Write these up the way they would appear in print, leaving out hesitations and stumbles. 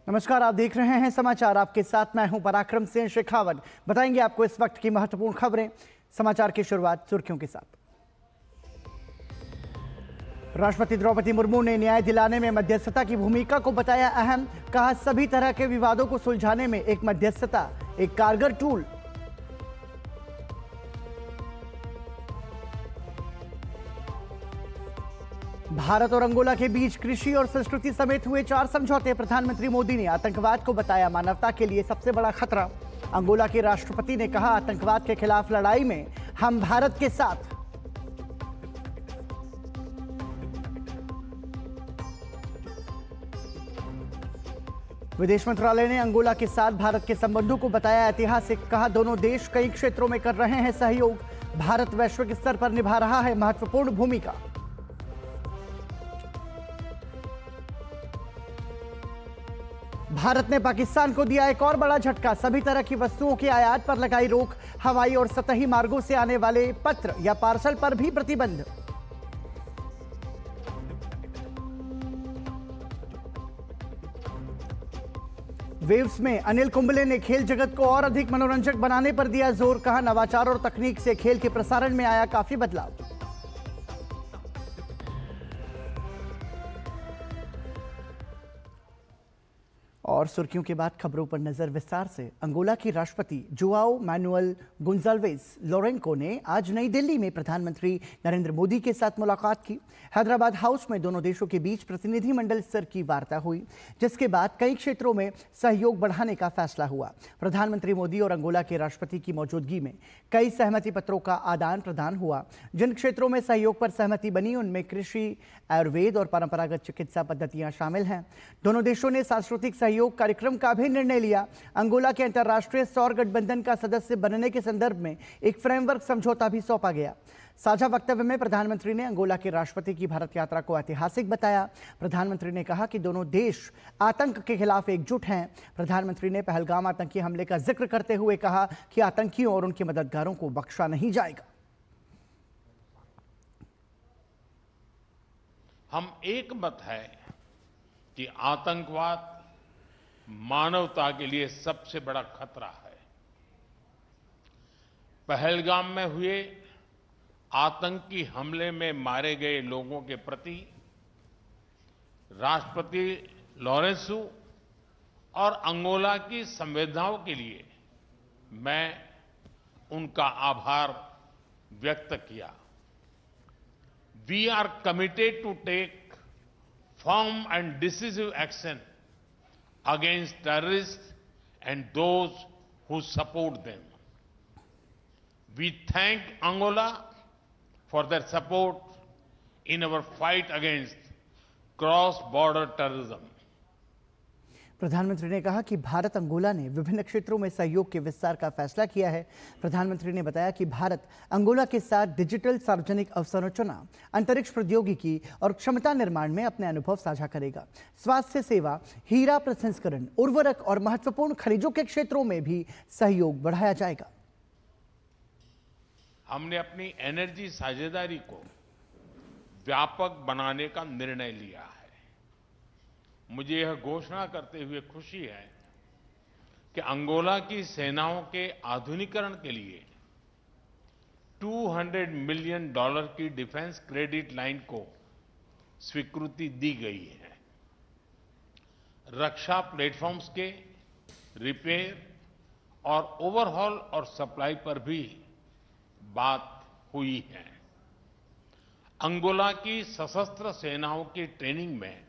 नमस्कार, आप देख रहे हैं समाचार। आपके साथ मैं हूं पराक्रम सिंह शेखावत। बताएंगे आपको इस वक्त की महत्वपूर्ण खबरें। समाचार की शुरुआत सुर्खियों के साथ। राष्ट्रपति द्रौपदी मुर्मू ने न्याय दिलाने में मध्यस्थता की भूमिका को बताया अहम। कहा, सभी तरह के विवादों को सुलझाने में एक मध्यस्थता एक कारगर टूल। भारत और अंगोला के बीच कृषि और संस्कृति समेत हुए 4 समझौते। प्रधानमंत्री मोदी ने आतंकवाद को बताया मानवता के लिए सबसे बड़ा खतरा। अंगोला के राष्ट्रपति ने कहा, आतंकवाद के खिलाफ लड़ाई में हम भारत के साथ। विदेश मंत्रालय ने अंगोला के साथ भारत के संबंधों को बताया ऐतिहासिक। कहा, दोनों देश कई क्षेत्रों में कर रहे हैं सहयोग। भारत वैश्विक स्तर पर निभा रहा है महत्वपूर्ण भूमिका। भारत ने पाकिस्तान को दिया एक और बड़ा झटका। सभी तरह की वस्तुओं के आयात पर लगाई रोक। हवाई और सतही मार्गों से आने वाले पत्र या पार्सल पर भी प्रतिबंध। वेव्स में अनिल कुंबले ने खेल जगत को और अधिक मनोरंजक बनाने पर दिया जोर। कहा, नवाचार और तकनीक से खेल के प्रसारण में आया काफी बदलाव। और सुर्खियों के बाद खबरों पर नजर विस्तार से। अंगोला के राष्ट्रपति जोआओ मैनुअल गोंजाल्वेज लोरेंको ने आज नई दिल्ली में प्रधानमंत्री नरेंद्र मोदी के साथ मुलाकात की। हैदराबाद हाउस में दोनों देशों के बीच प्रतिनिधिमंडल स्तर की वार्ता हुई, जिसके बाद कई क्षेत्रों में सहयोग बढ़ाने का फैसला हुआ। प्रधानमंत्री मोदी और अंगोला के राष्ट्रपति की मौजूदगी में कई सहमति पत्रों का आदान प्रदान हुआ। जिन क्षेत्रों में सहयोग पर सहमति बनी उनमें कृषि, आयुर्वेद और परंपरागत चिकित्सा पद्धतियां शामिल हैं। दोनों देशों ने सांस्कृतिक सहयोग कार्यक्रम का भी निर्णय लिया। अंगोला के अंतर्राष्ट्रीय सौर गठबंधन का सदस्य बनने के संदर्भ में एक फ्रेमवर्क समझौता भी सौंपा गया। साझा वक्तव्य में प्रधानमंत्री ने अंगोला के राष्ट्रपति की भारत यात्रा को ऐतिहासिक बताया। प्रधानमंत्री ने कहा कि दोनों देश आतंक के खिलाफ एकजुट हैं। प्रधानमंत्री ने पहलगाम आतंकी हमले का जिक्र करते हुए कहा कि आतंकियों और उनके मददगारों को बख्शा नहीं जाएगा। हम एक मत है कि आतंकवाद मानवता के लिए सबसे बड़ा खतरा है। पहलगाम में हुए आतंकी हमले में मारे गए लोगों के प्रति राष्ट्रपति लोरेंसो और अंगोला की संवेदनाओं के लिए मैं उनका आभार व्यक्त किया। We are committed to take firm and decisive action against terrorists and those who support them. We thank Angola for their support in our fight against cross-border terrorism. प्रधानमंत्री ने कहा कि भारत अंगोला ने विभिन्न क्षेत्रों में सहयोग के विस्तार का फैसला किया है। प्रधानमंत्री ने बताया कि भारत अंगोला के साथ डिजिटल सार्वजनिक अवसंरचना, अंतरिक्ष प्रौद्योगिकी और क्षमता निर्माण में अपने अनुभव साझा करेगा। स्वास्थ्य सेवा, हीरा प्रसंस्करण, उर्वरक और महत्वपूर्ण खनिजों के क्षेत्रों में भी सहयोग बढ़ाया जाएगा। हमने अपनी एनर्जी साझेदारी को व्यापक बनाने का निर्णय लिया है। मुझे यह घोषणा करते हुए खुशी है कि अंगोला की सेनाओं के आधुनिकीकरण के लिए $200 मिलियन की डिफेंस क्रेडिट लाइन को स्वीकृति दी गई है। रक्षा प्लेटफॉर्म्स के रिपेयर और ओवरहॉल और सप्लाई पर भी बात हुई है। अंगोला की सशस्त्र सेनाओं की ट्रेनिंग में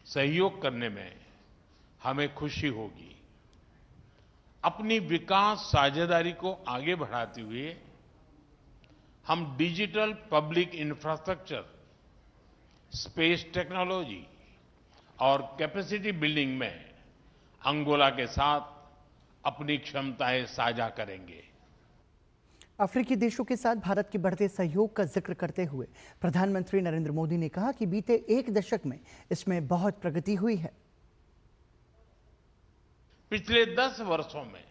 सहयोग करने में हमें खुशी होगी। अपनी विकास साझेदारी को आगे बढ़ाते हुए हम digital public infrastructure, space technology और कैपेसिटी बिल्डिंग में अंगोला के साथ अपनी क्षमताएं साझा करेंगे। अफ्रीकी देशों के साथ भारत के बढ़ते सहयोग का जिक्र करते हुए प्रधानमंत्री नरेंद्र मोदी ने कहा कि बीते एक दशक में इसमें बहुत प्रगति हुई है। पिछले 10 वर्षों में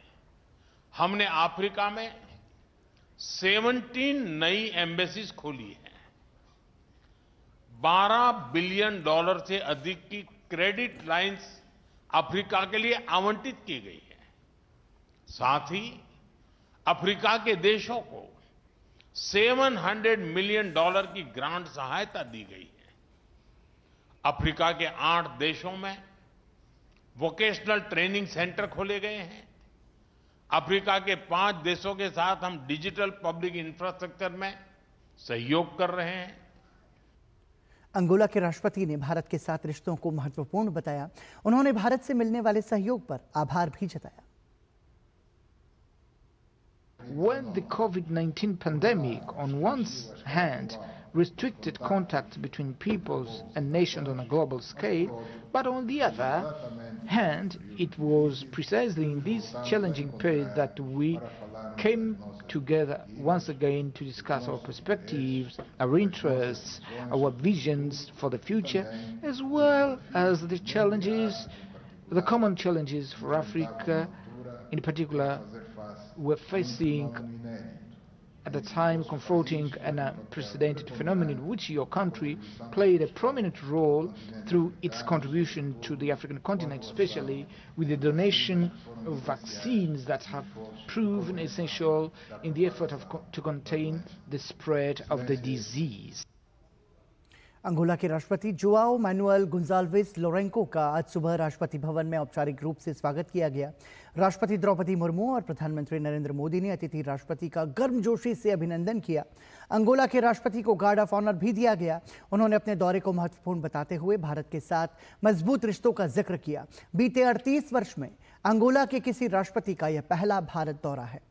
हमने अफ्रीका में 17 नई एम्बेसीज खोली हैं। $12 बिलियन से अधिक की क्रेडिट लाइंस अफ्रीका के लिए आवंटित की गई है। साथ ही अफ्रीका के देशों को $700 मिलियन की ग्रांट सहायता दी गई है। अफ्रीका के 8 देशों में वोकेशनल ट्रेनिंग सेंटर खोले गए हैं। अफ्रीका के 5 देशों के साथ हम डिजिटल पब्लिक इंफ्रास्ट्रक्चर में सहयोग कर रहे हैं। अंगोला के राष्ट्रपति ने भारत के साथ रिश्तों को महत्वपूर्ण बताया। उन्होंने भारत से मिलने वाले सहयोग पर आभार भी जताया। When the COVID-19 pandemic, on one hand, restricted contact between peoples and nations on a global scale, but on the other hand, it was precisely in this challenging period that we came together once again to discuss our perspectives, our interests, our visions for the future, as well as the challenges, the common challenges for Africa in particular we're facing at the time, confronting an unprecedented phenomenon in which your country played a prominent role through its contribution to the African continent, especially with the donation of vaccines that have proven essential in the effort to contain the spread of the disease. Angola के राष्ट्रपति Joao manual गुंजाल्वेस लोरेंको का आज सुबह राष्ट्रपति भवन में औपचारिक रूप से स्वागत किया गया। राष्ट्रपति द्रौपदी मुर्मू और प्रधानमंत्री नरेंद्र मोदी ने अतिथि राष्ट्रपति का गर्मजोशी से अभिनंदन किया। अंगोला के राष्ट्रपति को गार्ड ऑफ ऑनर भी दिया गया। उन्होंने अपने दौरे को महत्वपूर्ण बताते हुए भारत के साथ मजबूत रिश्तों का जिक्र किया। बीते 38 वर्ष में अंगोला के किसी राष्ट्रपति का यह पहला भारत दौरा है।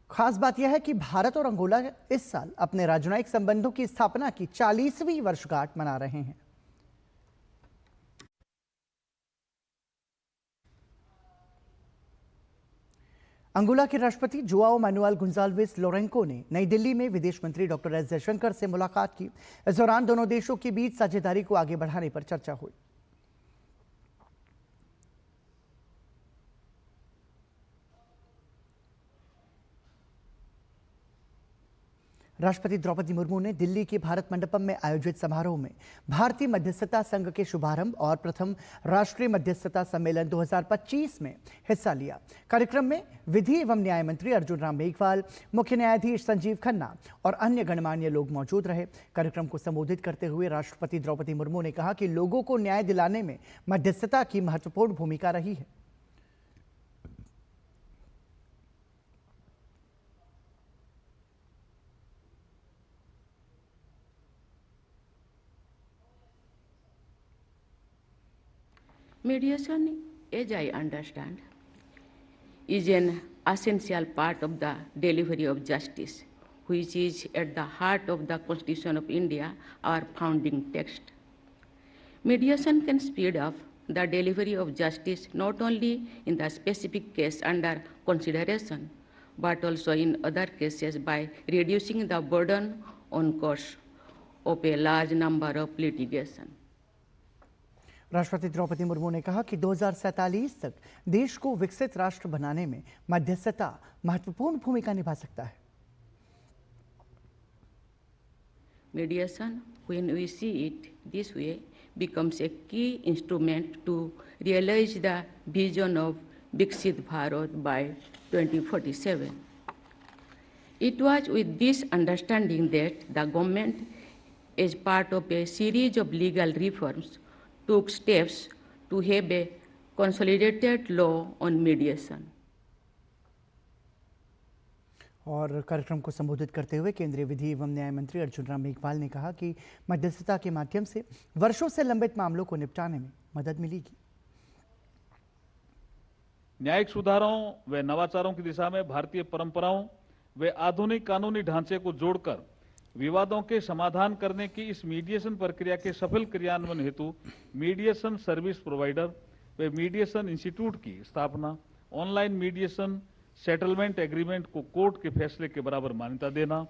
खास बात यह है कि भारत और अंगोला इस साल अपने राजनयिक संबंधों की स्थापना की 40वीं वर्षगांठ मना रहे हैं। अंगोला के राष्ट्रपति जोआओ मैनुअल गुंजाल्वेस लोरेंको ने नई दिल्ली में विदेश मंत्री डॉक्टर एस जयशंकर से मुलाकात की। इस दौरान दोनों देशों के बीच साझेदारी को आगे बढ़ाने पर चर्चा हुई। राष्ट्रपति द्रौपदी मुर्मू ने दिल्ली के भारत मंडपम में आयोजित समारोह में भारतीय मध्यस्थता संघ के शुभारंभ और प्रथम राष्ट्रीय मध्यस्थता सम्मेलन 2025 में हिस्सा लिया। कार्यक्रम में विधि एवं न्याय मंत्री अर्जुन राम मेघवाल, मुख्य न्यायाधीश संजीव खन्ना और अन्य गणमान्य लोग मौजूद रहे। कार्यक्रम को संबोधित करते हुए राष्ट्रपति द्रौपदी मुर्मू ने कहा कि लोगों को न्याय दिलाने में मध्यस्थता की महत्वपूर्ण भूमिका रही है। Mediation, as I understand, is an essential part of the delivery of justice, which is at the heart of the Constitution of India, our founding text. Mediation can speed up the delivery of justice not only in the specific case under consideration, but also in other cases by reducing the burden on courts of a large number of litigation. राष्ट्रपति द्रौपदी मुर्मू ने कहा कि 2047 तक देश को विकसित राष्ट्र बनाने में मध्यस्थता महत्वपूर्ण भूमिका निभा सकता है। Mediation, when we see it this way, becomes a key instrument to realize the vision of Viksit Bharat by 2047. It was with this understanding that the government, as part of a series of legal reforms, took steps to have a consolidated law on mediation. और कार्यक्रम को संबोधित करते हुए केंद्रीय विधि एवं न्याय मंत्री अर्जुन राम मेघवाल ने कहा कि मध्यस्थता के माध्यम से वर्षों से लंबित मामलों को निपटाने में मदद मिलेगी। न्यायिक सुधारों व नवाचारों की दिशा में भारतीय परंपराओं व आधुनिक कानूनी ढांचे को जोड़कर विवादों के समाधान करने की इस मीडिएशन प्रक्रिया के सफल क्रियान्वयन हेतु मीडिएशन सर्विस प्रोवाइडर व मीडिएशन इंस्टीट्यूट की स्थापना, ऑनलाइन मीडिएशन सेटलमेंट एग्रीमेंट को कोर्ट के फैसले के बराबर मान्यता देना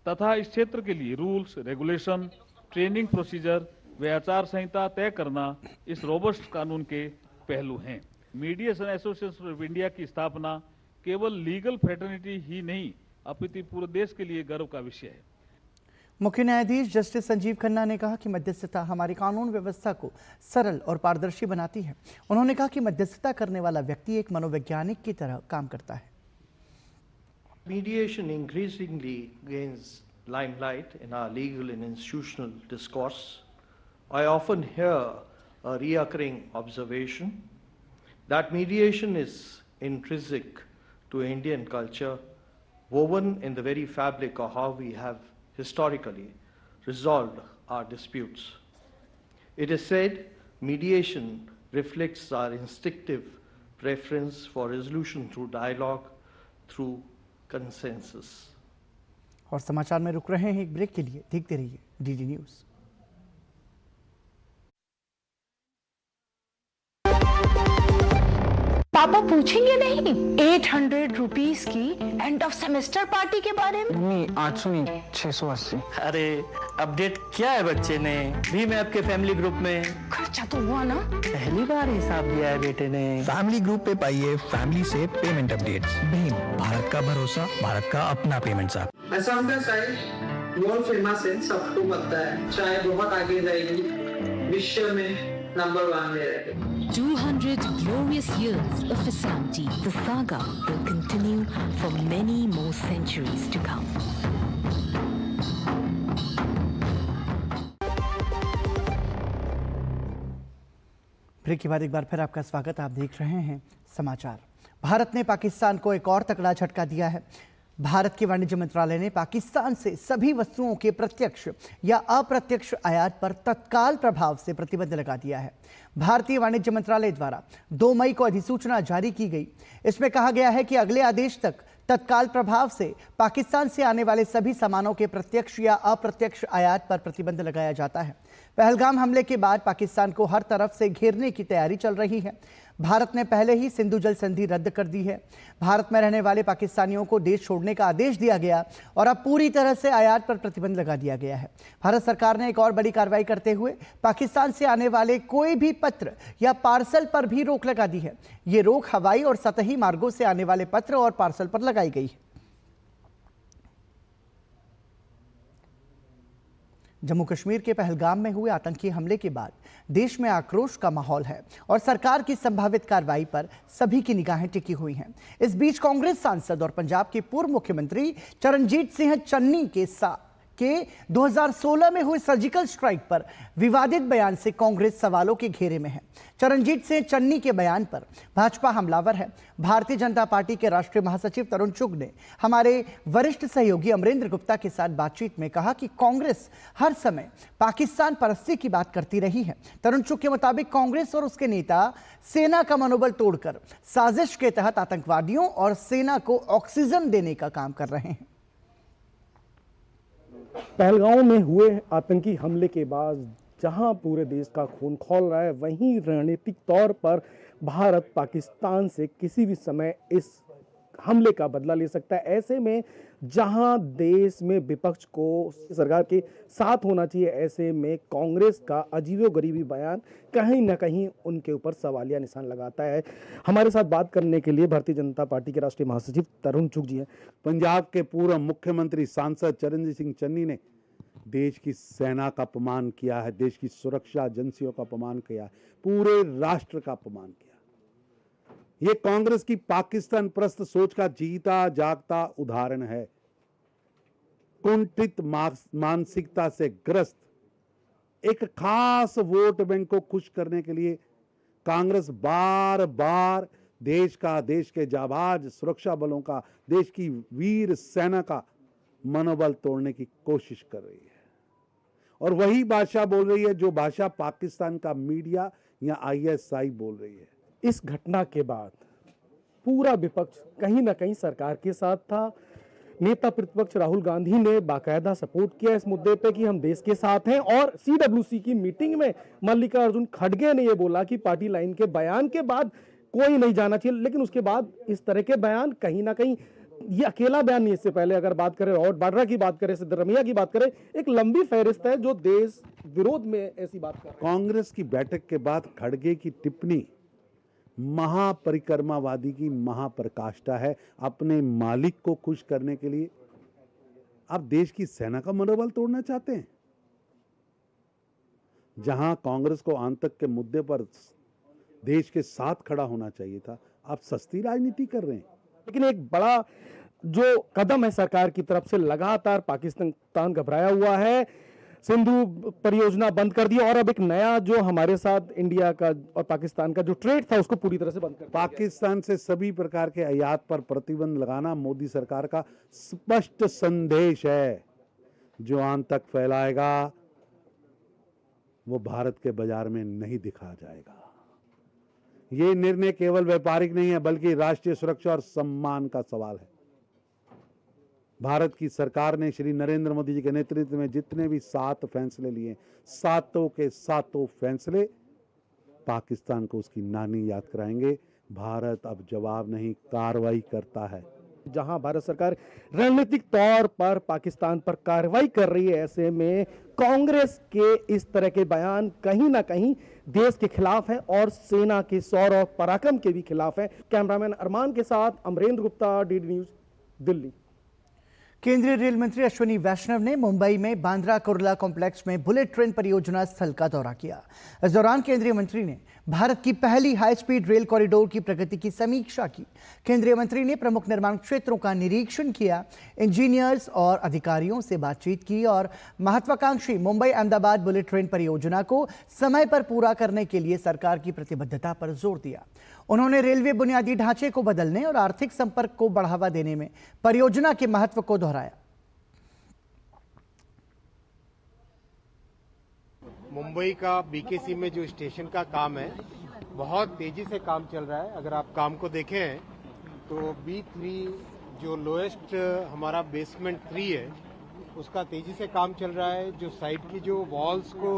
तथा इस क्षेत्र के लिए रूल्स, रेगुलेशन, ट्रेनिंग प्रोसीजर व आचार संहिता तय करना इस रोबस्ट कानून के पहलू हैं। मीडिएशन एसोसिएशन ऑफ इंडिया की स्थापना केवल लीगल फ्रेटर्निटी ही नहीं अपितु पूरे देश के लिए गर्व का विषय है। मुख्य न्यायाधीश जस्टिस संजीव खन्ना ने कहा कि मध्यस्थता हमारी कानून व्यवस्था को सरल और पारदर्शी बनाती है। उन्होंने कहा कि मध्यस्थता करने वाला व्यक्ति एक मनोवैज्ञानिक की तरह काम करता है। Mediation increasingly gains limelight in our legal and institutional discourse. I often hear a recurring observation that mediation is intrinsic to Indian culture, woven in the very fabric of how we have historically resolved our disputes. It is said mediation reflects our instinctive preference for resolution through dialogue, through consensus. और समाचार में रुक रहे हैं एक break के लिए। देखते रहिए डीडी न्यूज। पापा पूछेंगे नहीं 800 रुपीस की एंड ऑफ सेमेस्टर पार्टी के बारे में? मम्मी 800 नहीं 680। अरे अपडेट किया है बच्चे ने भी। मैं आपके फैमिली ग्रुप में खर्चा तो हुआ ना? पहली बार हिसाब दिया है बेटे ने। फैमिली ग्रुप पे पाइए फैमिली से पेमेंट अपडेट्स। भीम, भारत का भरोसा, भारत का अपना पेमेंट ऐप। असम का साइड वर्ल्ड फेमस है, सबको पता है। चाय बहुत आगे जाएगी, विश्व में नंबर 1 में रहेगी। 200 glorious years of Assam tea. The saga will continue for many more centuries to come. Break के बाद एक बार फिर आपका स्वागत। आप देख रहे हैं समाचार। भारत ने पाकिस्तान को एक और तगड़ा झटका दिया है। भारत के वाणिज्य मंत्रालय ने पाकिस्तान से सभी वस्तुओं के प्रत्यक्ष या अप्रत्यक्ष आयात पर तत्काल प्रभाव से प्रतिबंध लगा दिया है। भारतीय वाणिज्य मंत्रालय द्वारा 2 मई को अधिसूचना जारी की गई। इसमें कहा गया है कि अगले आदेश तक तत्काल प्रभाव से पाकिस्तान से आने वाले सभी सामानों के प्रत्यक्ष या अप्रत्यक्ष आयात पर प्रतिबंध लगाया जाता है। पहलगाम हमले के बाद पाकिस्तान को हर तरफ से घेरने की तैयारी चल रही है। भारत ने पहले ही सिंधु जल संधि रद्द कर दी है। भारत में रहने वाले पाकिस्तानियों को देश छोड़ने का आदेश दिया गया और अब पूरी तरह से आयात पर प्रतिबंध लगा दिया गया है। भारत सरकार ने एक और बड़ी कार्रवाई करते हुए पाकिस्तान से आने वाले कोई भी पत्र या पार्सल पर भी रोक लगा दी है। ये रोक हवाई और सतही मार्गों से आने वाले पत्र और पार्सल पर लगाई गई है। जम्मू कश्मीर के पहलगाम में हुए आतंकी हमले के बाद देश में आक्रोश का माहौल है और सरकार की संभावित कार्रवाई पर सभी की निगाहें टिकी हुई हैं। इस बीच कांग्रेस सांसद और पंजाब के पूर्व मुख्यमंत्री चरणजीत सिंह चन्नी के 2016 में हुई सर्जिकल स्ट्राइक पर विवादित बयान से कांग्रेस सवालों के घेरे में है। चरणजीत सिंह चन्नी के बयान पर भाजपा हमलावर है। भारतीय जनता पार्टी के राष्ट्रीय महासचिव तरुण चुग ने हमारे वरिष्ठ सहयोगी अमरेंद्र गुप्ता के साथ बातचीत में कहा कि कांग्रेस हर समय पाकिस्तान परस्ती की बात करती रही है। तरुण चुग के मुताबिक कांग्रेस और उसके नेता सेना का मनोबल तोड़कर साजिश के तहत आतंकवादियों और सेना को ऑक्सीजन देने का काम कर रहे हैं। पहलगाम में हुए आतंकी हमले के बाद जहां पूरे देश का खून खौल रहा है, वहीं रणनीतिक तौर पर भारत पाकिस्तान से किसी भी समय इस हमले का बदला ले सकता है। ऐसे में जहां देश में विपक्ष को सरकार के साथ होना चाहिए, ऐसे में कांग्रेस का अजीबोगरीबी बयान कहीं ना कहीं उनके ऊपर सवालिया निशान लगाता है। हमारे साथ बात करने के लिए भारतीय जनता पार्टी के राष्ट्रीय महासचिव तरुण चुग जी हैं। पंजाब के पूर्व मुख्यमंत्री सांसद चरणजीत सिंह चन्नी ने देश की सेना का अपमान किया है, देश की सुरक्षा एजेंसियों का अपमान किया है, पूरे राष्ट्र का अपमान किया। ये कांग्रेस की पाकिस्तान परस्त सोच का जीता जागता उदाहरण है। कुंठित मानसिकता से ग्रस्त एक खास वोट बैंक को खुश करने के लिए कांग्रेस बार बार देश के जाबाज सुरक्षा बलों का, देश की वीर सेना का मनोबल तोड़ने की कोशिश कर रही है। और वही भाषा बोल रही है जो भाषा पाकिस्तान का मीडिया या ISI बोल रही है। इस घटना के बाद पूरा विपक्ष कहीं ना कहीं सरकार के साथ था। नेता प्रतिपक्ष राहुल गांधी ने बाकायदा सपोर्ट किया इस मुद्दे पे कि हम देश के साथ हैं, और CWC की मीटिंग में मल्लिकार्जुन खड़गे ने यह बोला कि पार्टी लाइन के बयान के बाद कोई नहीं जाना चाहिए। लेकिन उसके बाद इस तरह के बयान कहीं ना कहीं, ये अकेला बयान नहीं, इससे पहले अगर बात करें रॉबर्ट वाड्रा की बात करें, सिद्धरमैया की बात करें, एक लंबी फहरिस्त है जो देश विरोध में ऐसी बात कर रहे हैं। कांग्रेस की बैठक के बाद खड़गे की टिप्पणी महापरिक्रमावादी की महाप्रकाष्ठा है। अपने मालिक को खुश करने के लिए आप देश की सेना का मनोबल तोड़ना चाहते हैं? जहां कांग्रेस को आतंक के मुद्दे पर देश के साथ खड़ा होना चाहिए था, आप सस्ती राजनीति कर रहे हैं। लेकिन एक बड़ा जो कदम है सरकार की तरफ से, लगातार पाकिस्तान घबराया हुआ है, सिंधु परियोजना बंद कर दी और अब एक नया जो हमारे साथ इंडिया का और पाकिस्तान का जो ट्रेड था उसको पूरी तरह से बंद कर दिया। पाकिस्तान से सभी प्रकार के आयात पर प्रतिबंध लगाना मोदी सरकार का स्पष्ट संदेश है। जो आतंक फैलाएगा वो भारत के बाजार में नहीं दिखा जाएगा। ये निर्णय केवल व्यापारिक नहीं है बल्कि राष्ट्रीय सुरक्षा और सम्मान का सवाल है। भारत की सरकार ने श्री नरेंद्र मोदी जी के नेतृत्व में जितने भी 7 फैसले लिए, सातों के सातों फैसले पाकिस्तान को उसकी नानी याद कराएंगे। भारत अब जवाब नहीं, कार्रवाई करता है। जहां भारत सरकार रणनीतिक तौर पर पाकिस्तान पर कार्रवाई कर रही है, ऐसे में कांग्रेस के इस तरह के बयान कहीं ना कहीं देश के खिलाफ है और सेना के शौर्य और पराक्रम के भी खिलाफ है। कैमरामैन अरमान के साथ अमरेंद्र गुप्ता, डीडी न्यूज, दिल्ली। केंद्रीय रेल मंत्री अश्विनी वैष्णव ने मुंबई में बांद्रा कुर्ला कॉम्प्लेक्स में बुलेट ट्रेन परियोजना स्थल का दौरा किया। इस दौरान केंद्रीय मंत्री ने भारत की पहली हाई स्पीड रेल कॉरिडोर की प्रगति की समीक्षा की। केंद्रीय मंत्री ने प्रमुख निर्माण क्षेत्रों का निरीक्षण किया, इंजीनियर्स और अधिकारियों से बातचीत की और महत्वाकांक्षी मुंबई अहमदाबाद बुलेट ट्रेन परियोजना को समय पर पूरा करने के लिए सरकार की प्रतिबद्धता पर जोर दिया। उन्होंने रेलवे बुनियादी ढांचे को बदलने और आर्थिक संपर्क को बढ़ावा देने में परियोजना के महत्व को दोहराया। मुंबई का बीकेसी में जो स्टेशन का काम है, बहुत तेजी से काम चल रहा है। अगर आप काम को देखें तो B3 जो लोएस्ट हमारा बेसमेंट 3 है, उसका तेजी से काम चल रहा है। जो साइड की जो वॉल्स को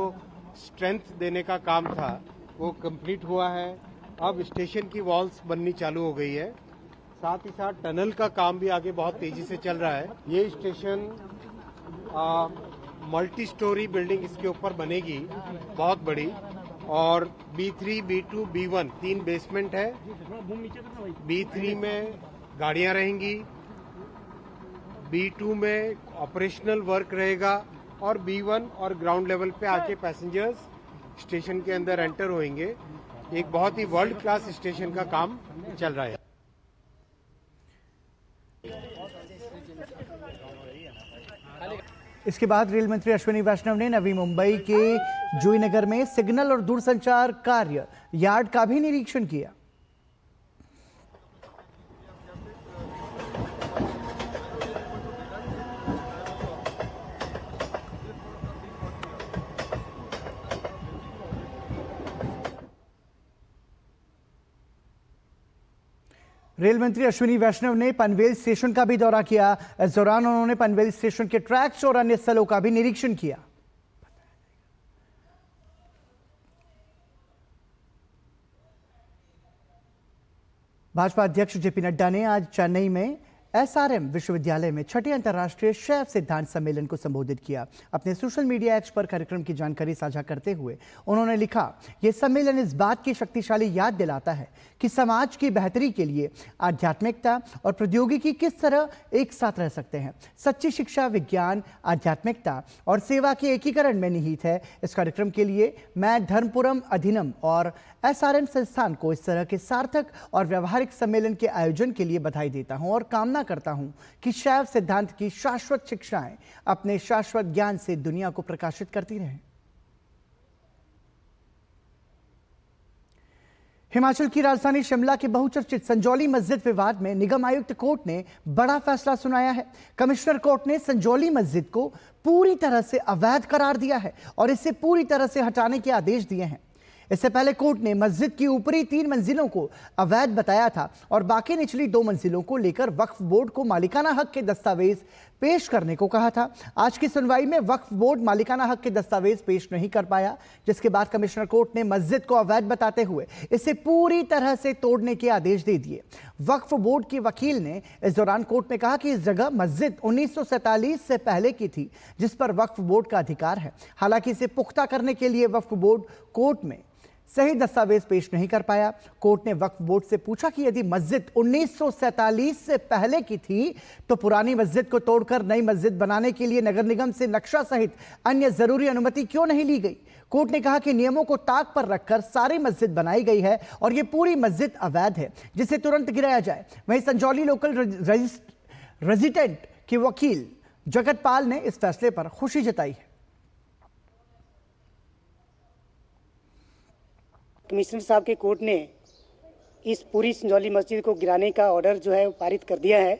स्ट्रेंथ देने का काम था वो कंप्लीट हुआ है। अब स्टेशन की वॉल्स बननी चालू हो गई है। साथ ही साथ टनल का काम भी आगे बहुत तेजी से चल रहा है। ये स्टेशन मल्टी स्टोरी बिल्डिंग इसके ऊपर बनेगी, बहुत बड़ी। और B3, B2, B1 3 बेसमेंट है। B3 में गाड़ियां रहेंगी, B2 में ऑपरेशनल वर्क रहेगा और B1 और ग्राउंड लेवल पे आके पैसेंजर्स स्टेशन के अंदर एंटर होंगे। एक बहुत ही वर्ल्ड क्लास स्टेशन का काम चल रहा है। इसके बाद रेल मंत्री अश्विनी वैष्णव ने नवी मुंबई के जूहीनगर में सिग्नल और दूरसंचार कार्य यार्ड का भी निरीक्षण किया। रेल मंत्री अश्विनी वैष्णव ने पनवेल स्टेशन का भी दौरा किया। इस दौरान उन्होंने पनवेल स्टेशन के ट्रैक्स और अन्य स्थलों का भी निरीक्षण किया। भाजपा अध्यक्ष जेपी नड्डा ने आज चेन्नई में SRM विश्वविद्यालय में 6ठे अंतर्राष्ट्रीय शैव सिद्धांत सम्मेलन को संबोधित किया। अपने सोशल मीडिया एक्स पर कार्यक्रम की जानकारी साझा करते हुए उन्होंने लिखा, यह सम्मेलन इस बात की शक्तिशाली याद दिलाता है कि समाज की बेहतरी के लिए आध्यात्मिकता और प्रौद्योगिकी किस तरह एक साथ रह सकते हैं। सच्ची शिक्षा विज्ञान, आध्यात्मिकता और सेवा के एकीकरण में निहित है। इस कार्यक्रम के लिए मैं धर्मपुरम अधिनम और SRM संस्थान को इस तरह के सार्थक और व्यवहारिक सम्मेलन के आयोजन के लिए बधाई देता हूं और कामना करता हूं कि शैव सिद्धांत की शाश्वत शिक्षाएं अपने शाश्वत ज्ञान से दुनिया को प्रकाशित करती रहें। हिमाचल की राजधानी शिमला के बहुचर्चित संजौली मस्जिद विवाद में निगम आयुक्त कोर्ट ने बड़ा फैसला सुनाया है। कमिश्नर कोर्ट ने संजौली मस्जिद को पूरी तरह से अवैध करार दिया है और इसे पूरी तरह से हटाने के आदेश दिए हैं। इससे पहले कोर्ट ने मस्जिद की ऊपरी 3 मंजिलों को अवैध बताया था और बाकी निचली 2 मंजिलों को लेकर वक्फ बोर्ड को मालिकाना हक के दस्तावेज पेश करने को कहा था। आज की सुनवाई में वक्फ बोर्ड मालिकाना हक के दस्तावेज पेश नहीं कर पाया, जिसके बाद कमिश्नर कोर्ट ने मस्जिद को अवैध बताते हुए इसे पूरी तरह से तोड़ने के आदेश दे दिए। वक्फ बोर्ड के वकील ने इस दौरान कोर्ट में कहा कि इस जगह मस्जिद 1947 से पहले की थी, जिस पर वक्फ बोर्ड का अधिकार है। हालांकि इसे पुख्ता करने के लिए वक्फ बोर्ड कोर्ट में सही दस्तावेज पेश नहीं कर पाया। कोर्ट ने वक्फ बोर्ड से पूछा कि यदि मस्जिद 1947 से पहले की थी तो पुरानी मस्जिद को तोड़कर नई मस्जिद बनाने के लिए नगर निगम से नक्शा सहित अन्य जरूरी अनुमति क्यों नहीं ली गई। कोर्ट ने कहा कि नियमों को ताक पर रखकर सारी मस्जिद बनाई गई है और यह पूरी मस्जिद अवैध है जिसे तुरंत गिराया जाए। वहीं संजौली लोकल रेजिडेंट के वकील जगत पाल ने इस फैसले पर खुशी जताई है। कमिश्नर साहब के कोर्ट ने इस पूरी संजौली मस्जिद को गिराने का ऑर्डर जो है पारित कर दिया है।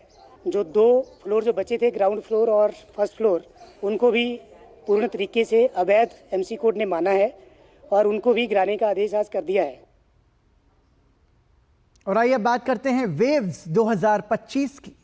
जो 2 फ्लोर जो बचे थे, ग्राउंड फ्लोर और फर्स्ट फ्लोर, उनको भी पूर्ण तरीके से अवैध एमसी कोर्ट ने माना है और उनको भी गिराने का आदेश आज कर दिया है। और आइए बात करते हैं वेव्स 2025 की।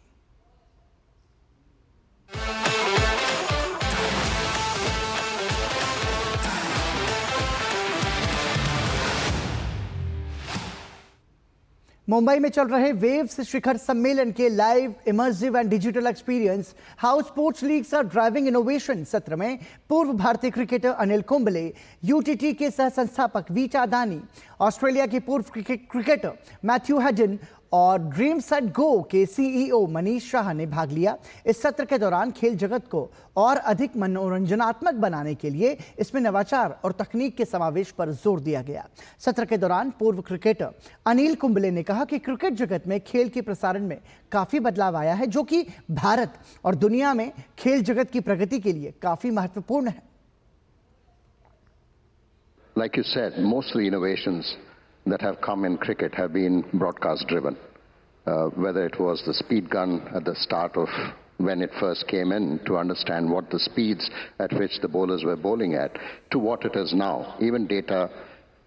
मुंबई में चल रहे वेव्स शिखर सम्मेलन के live, immersive and digital experience how sports leagues are driving innovation सत्र में पूर्व भारतीय क्रिकेटर अनिल कुंबले, यूटीटी के सह संस्थापक वीटा दानी, ऑस्ट्रेलिया के पूर्व क्रिकेटर मैथ्यू हेडन और ड्रीम सेट गो के सीईओ मनीष शाह ने भाग लिया। इस सत्र के दौरान खेल जगत को और अधिक मनोरंजनात्मक बनाने के लिए इसमें नवाचार और तकनीक के समावेश पर जोर दिया गया। सत्र के दौरान पूर्व क्रिकेटर अनिल कुंबले ने कहा कि क्रिकेट जगत में खेल के प्रसारण में काफी बदलाव आया है जो कि भारत और दुनिया में खेल जगत की प्रगति के लिए काफी महत्वपूर्ण है। Like you said, most of the innovations that have come in cricket have been broadcast driven. Whether it was the speed gun at the start of when it first came in to understand what the speeds at which the bowlers were bowling at, to what it is now. Even data,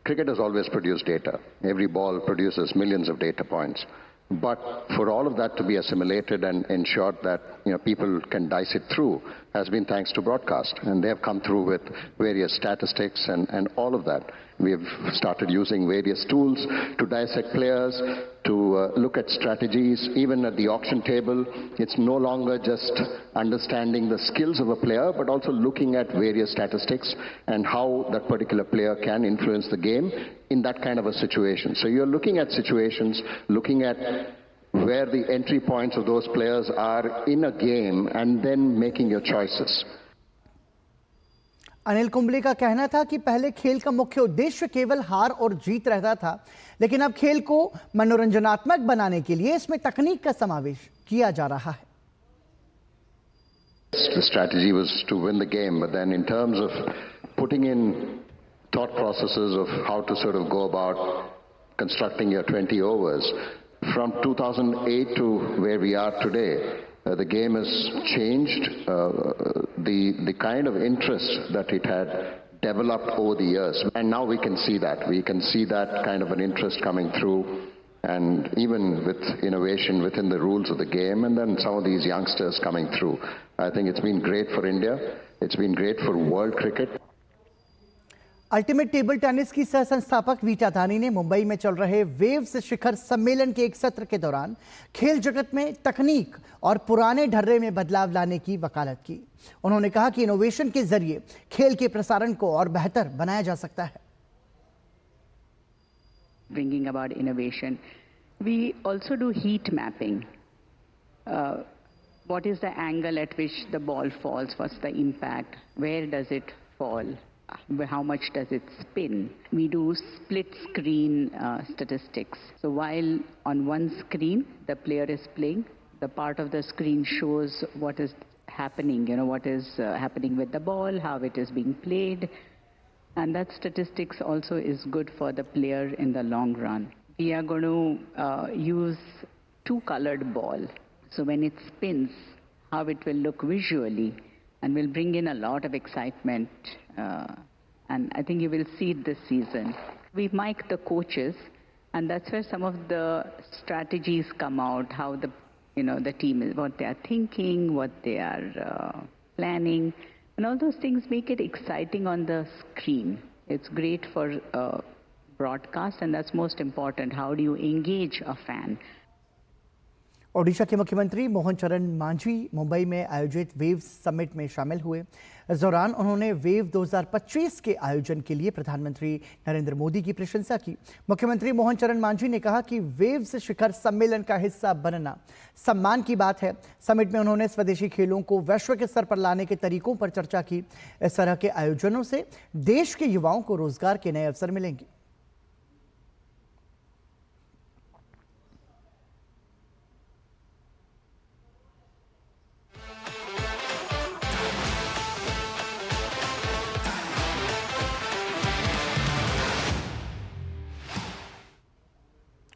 cricket has always produced data. Every ball produces millions of data points. But for all of that to be assimilated and ensured that people can dice it through has been thanks to broadcast. And they have come through with various statistics and all of that. We have started using various tools to dissect players, to look at strategies. Even at the auction table, it's no longer just understanding the skills of a player, but also looking at various statistics and how that particular player can influence the game in that kind of a situation. So you're looking at situations, looking at where the entry points of those players are in a game and then making your choices. Anil Kumble का कहना था कि पहले खेल का मुख्य उद्देश्य केवल हार और जीत रहता था, लेकिन अब खेल को मनोरंजनात्मक बनाने के लिए इसमें तकनीक का समावेश किया जा रहा है। The strategy was to win the game, but then in terms of putting in thought processes of how to sort of go about constructing your 20 overs, from 2008 to where we are today, the game has changed. The kind of interest that it had developed over the years, and now we can see that. We can see that kind of an interest coming through, and even with innovation within the rules of the game, and then some of these youngsters coming through. I think it's been great for India. It's been great for world cricket. Ultimate table tennis की सह संस्थापक Vita दानी ने मुंबई में चल रहे waves शिखर सम्मेलन के एक सत्र के दौरान खेल जगत में तकनीक और पुराने ढर्रे में बदलाव लाने की वकालत की। उन्होंने कहा कि इनोवेशन के जरिए खेल के प्रसारण को और बेहतर बनाया जा सकता है। Bringing about innovation, we also do heat mapping. What is the angle at which the ball falls? What's the impact? Where does it fall? How much does it spin? We do split screen statistics. So while on one screen the player is playing, the part of the screen shows what is happening, what is happening with the ball, how it is being played. And that statistics also is good for the player in the long run. We are going to use two-colored ball. So when it spins, how it will look visually, and will bring in a lot of excitement. And I think you will see it this season. We mic the coaches, and that's where some of the strategies come out, how the team is, what they are thinking, what they are planning, and all those things make it exciting on the screen. It's great for broadcast, and that's most important. How do you engage a fan? Odisha के मुख्यमंत्री मोहन चरण मांझी मुंबई में आयोजित wave summit में शामिल हुए। इस दौरान उन्होंने वेव 2025 के आयोजन के लिए प्रधानमंत्री नरेंद्र मोदी की प्रशंसा की। मुख्यमंत्री मोहन चरण मांझी ने कहा कि वेव्स शिखर सम्मेलन का हिस्सा बनना सम्मान की बात है। समिट में उन्होंने स्वदेशी खेलों को वैश्विक स्तर पर लाने के तरीकों पर चर्चा की। इस तरह के आयोजनों से देश के युवाओं को रोजगार के नए अवसर मिलेंगे।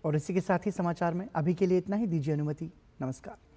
और इसी के साथ ही समाचार में अभी के लिए इतना ही। दीजिए अनुमति। नमस्कार।